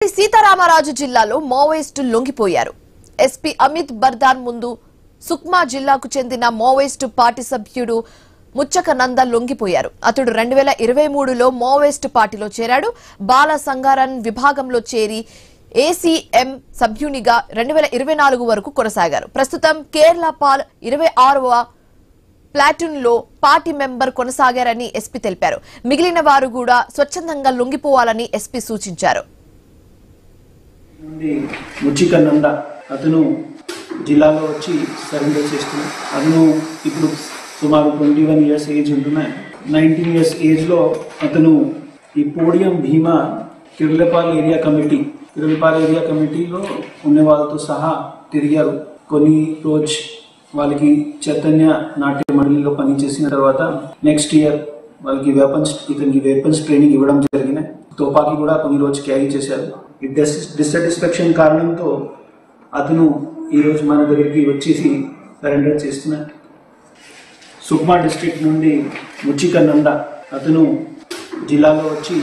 సీతారామరాజు జిల్లాలో మావోయిస్టులు లొంగిపోయారు. ఎస్పీ అమిత్ బర్దాన్ ముందు సుక్మా జిల్లాకు చెందిన మావోయిస్టు పార్టీ సభ్యుడు ముచ్చక నంద లొంగిపోయారు. అతడు 2023లో మావోయిస్టు పార్టీలో చేరాడు. బాల సంగారన్ విభాగంలో చేరి ఏసీఎం సభ్యునిగా 2024 వరకు కొనసాగారు. ప్రస్తుతం కేరళ పాల్ 26వ ప్లాటూన్ లో పార్టీ మెంబర్ కొనసాగారని ఎస్పీ తెలిపారు. మిగిలిన వారు కూడా స్వచ్ఛందంగా లొంగిపోవాలని ఎస్పీ సూచించారు. ముచ్చిక నంద అతను జిల్లాలో వచ్చి సరెండర్ చేస్తున్నాడు. అతను ఇప్పుడు సుమారు 21 ఇయర్స్ ఏజ్ ఉంటున్నాయి. 19 ఇయర్స్ ఏజ్లో అతను ఈ పోడియం భీమా కిర్లపాల్ ఏరియా కమిటీలో ఉన్న వాళ్ళతో సహా తిరిగారు. కొన్ని రోజు వాళ్ళకి చైతన్య నాట్య మండలిలో పనిచేసిన తర్వాత నెక్స్ట్ ఇయర్ వాళ్ళకి ఇతనికి వెపన్స్ ట్రైనింగ్ ఇవ్వడం జరిగినాయి. తుపాకీ కూడా కొన్ని రోజు క్యారీ చేశారు. ఈ డిస్సాటిస్ఫాక్షన్ కారణంతో అతను ఈరోజు మన దగ్గరికి వచ్చేసి సరెండర్ చేస్తున్నాడు. సుక్మా డిస్ట్రిక్ట్ నుండి ముచ్చిక నంద అతను జిల్లాలో వచ్చి